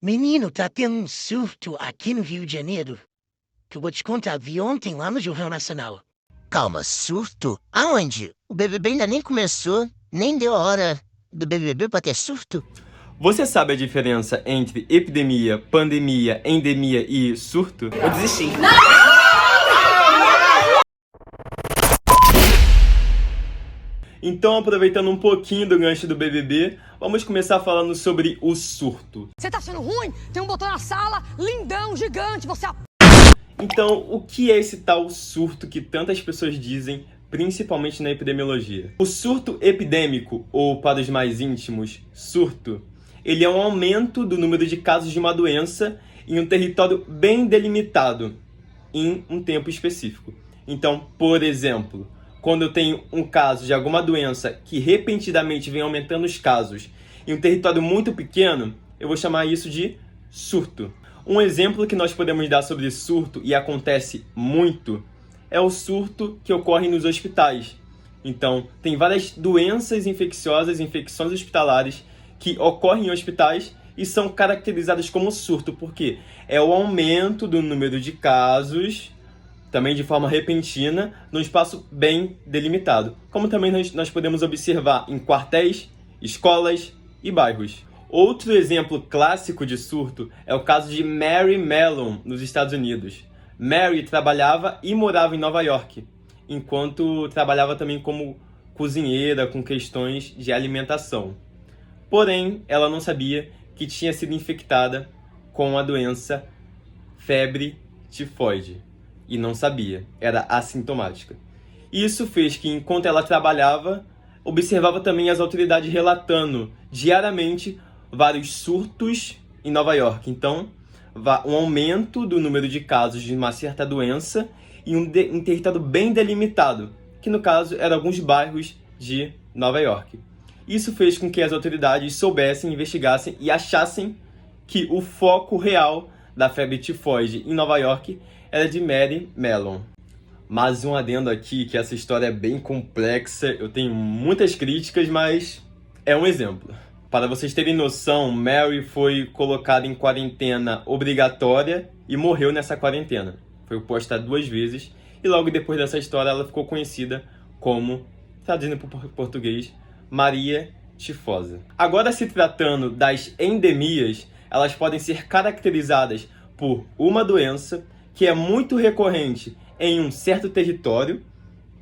Menino, tá tendo um surto aqui no Rio de Janeiro. Que eu vou te contar, vi ontem lá no Jornal Nacional. Calma, surto? Aonde? O BBB ainda nem começou, nem deu a hora do BBB pra ter surto? Você sabe a diferença entre epidemia, pandemia, endemia e surto? Eu desisti. Então, aproveitando um pouquinho do gancho do BBB, vamos começar falando sobre o surto. Você tá achando ruim? Tem um botão na sala, lindão, gigante, você... Então, o que é esse tal surto que tantas pessoas dizem, principalmente na epidemiologia? O surto epidêmico, ou para os mais íntimos, surto, ele é um aumento do número de casos de uma doença em um território bem delimitado, em um tempo específico. Então, por exemplo, quando eu tenho um caso de alguma doença que repentinamente vem aumentando os casos em um território muito pequeno, eu vou chamar isso de surto. Um exemplo que nós podemos dar sobre surto, e acontece muito, é o surto que ocorre nos hospitais. Então, tem várias doenças infecciosas, infecções hospitalares, que ocorrem em hospitais e são caracterizadas como surto, porque é o aumento do número de casos, também de forma repentina, num espaço bem delimitado. Como também nós podemos observar em quartéis, escolas e bairros. Outro exemplo clássico de surto é o caso de Mary Mellon, nos Estados Unidos. Mary trabalhava e morava em Nova York, enquanto trabalhava também como cozinheira com questões de alimentação. Porém, ela não sabia que tinha sido infectada com a doença febre tifoide. E não sabia, era assintomática. Isso fez que, enquanto ela trabalhava, observava também as autoridades relatando diariamente vários surtos em Nova York. Então, um aumento do número de casos de uma certa doença em um território bem delimitado, que no caso eram alguns bairros de Nova York. Isso fez com que as autoridades soubessem, investigassem e achassem que o foco real da febre tifoide em Nova York era de Mary Mellon. Mas um adendo aqui, que essa história é bem complexa, eu tenho muitas críticas, mas é um exemplo. Para vocês terem noção, Mary foi colocada em quarentena obrigatória e morreu nessa quarentena. Foi posta 2 vezes e logo depois dessa história ela ficou conhecida como, traduzindo para o português, Maria Tifosa. Agora, se tratando das endemias, elas podem ser caracterizadas por uma doença que é muito recorrente em um certo território.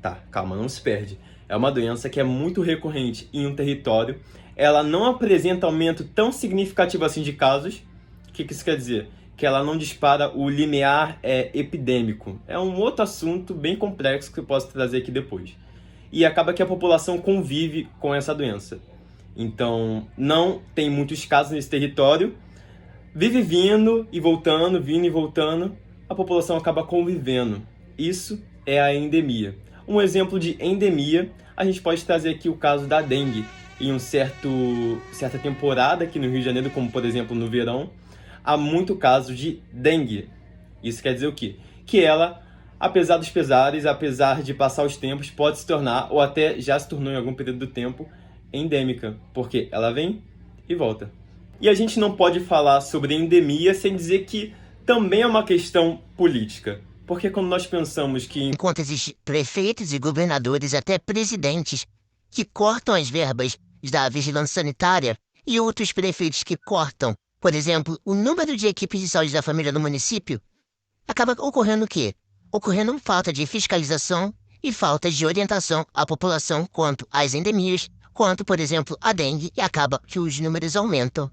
Tá, calma, não se perde. É uma doença que é muito recorrente em um território. Ela não apresenta aumento tão significativo assim de casos. O que isso quer dizer? Que ela não dispara o limiar epidêmico. É um outro assunto bem complexo que eu posso trazer aqui depois. E acaba que a população convive com essa doença. Então, não tem muitos casos nesse território. Vive vindo e voltando, a população acaba convivendo. Isso é a endemia. Um exemplo de endemia, a gente pode trazer aqui o caso da dengue. Em certa temporada aqui no Rio de Janeiro, como por exemplo no verão, há muito caso de dengue. Isso quer dizer o quê? Que ela, apesar dos pesares, apesar de passar os tempos, pode se tornar, ou até já se tornou em algum período do tempo, endêmica. Porque ela vem e volta. E a gente não pode falar sobre endemia sem dizer que também é uma questão política. Porque quando nós pensamos que... Enquanto existem prefeitos e governadores, até presidentes, que cortam as verbas da vigilância sanitária e outros prefeitos que cortam, por exemplo, o número de equipes de saúde da família no município, acaba ocorrendo o quê? Ocorrendo falta de fiscalização e falta de orientação à população quanto às endemias, quanto, por exemplo, a dengue, e acaba que os números aumentam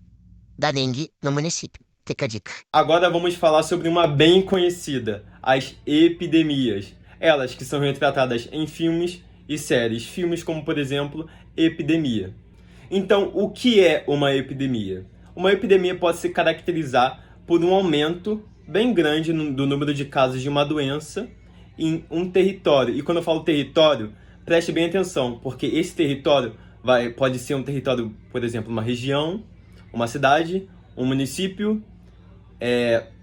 da dengue no município. Fica a dica. Agora vamos falar sobre uma bem conhecida, as epidemias. Elas que são retratadas em filmes e séries. Filmes como, por exemplo, Epidemia. Então, o que é uma epidemia? Uma epidemia pode se caracterizar por um aumento bem grande do número de casos de uma doença em um território. E quando eu falo território, preste bem atenção, porque esse território pode ser um território, por exemplo, uma região, uma cidade, um município,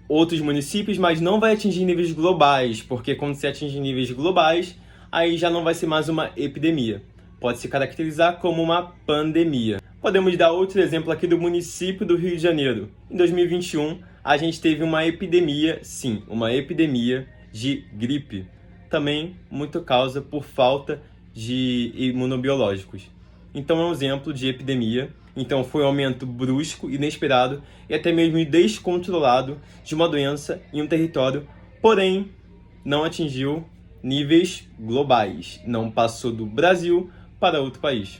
outros municípios, mas não vai atingir níveis globais, porque quando se atinge níveis globais, aí já não vai ser mais uma epidemia. Pode se caracterizar como uma pandemia. Podemos dar outro exemplo aqui do município do Rio de Janeiro. Em 2021, a gente teve uma epidemia, sim, uma epidemia de gripe. Também muito causa por falta de imunobiológicos. Então é um exemplo de epidemia. Então foi um aumento brusco, inesperado e até mesmo descontrolado de uma doença em um território, porém não atingiu níveis globais, não passou do Brasil para outro país.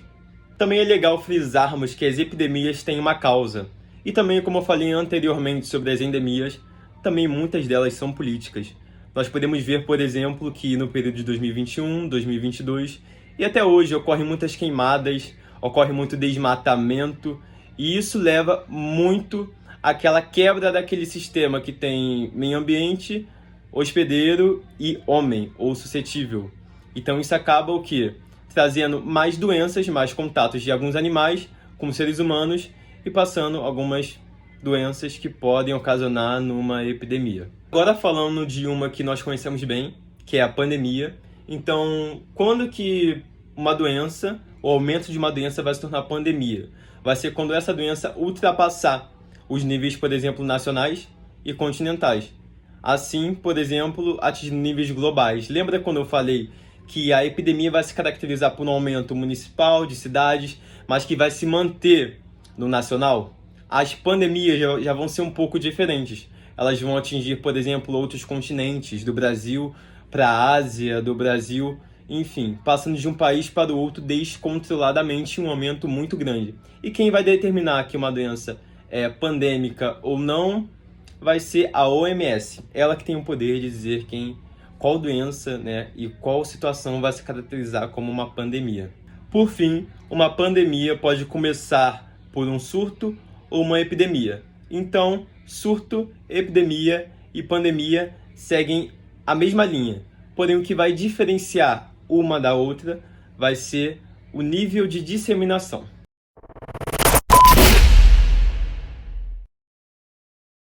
Também é legal frisarmos que as epidemias têm uma causa. E também, como eu falei anteriormente sobre as endemias, também muitas delas são políticas. Nós podemos ver, por exemplo, que no período de 2021, 2022 e até hoje ocorrem muitas queimadas, ocorre muito desmatamento, e isso leva muito àquela quebra daquele sistema que tem meio ambiente, hospedeiro e homem, ou suscetível. Então isso acaba o quê? Trazendo mais doenças, mais contatos de alguns animais com seres humanos e passando algumas doenças que podem ocasionar numa epidemia. Agora falando de uma que nós conhecemos bem, que é a pandemia. Então, quando que uma doença, o aumento de uma doença vai se tornar pandemia? Vai ser quando essa doença ultrapassar os níveis, por exemplo, nacionais e continentais. Assim, por exemplo, atingindo níveis globais. Lembra quando eu falei que a epidemia vai se caracterizar por um aumento municipal de cidades, mas que vai se manter no nacional? As pandemias já vão ser um pouco diferentes. Elas vão atingir, por exemplo, outros continentes, do Brasil para a Ásia, do Brasil, enfim, passando de um país para o outro descontroladamente, um aumento muito grande. E quem vai determinar que uma doença é pandêmica ou não vai ser a OMS. Ela que tem o poder de dizer qual doença, né, e qual situação vai se caracterizar como uma pandemia. Por fim, uma pandemia pode começar por um surto ou uma epidemia. Então, surto, epidemia e pandemia seguem a mesma linha. Porém, o que vai diferenciar uma da outra vai ser o nível de disseminação.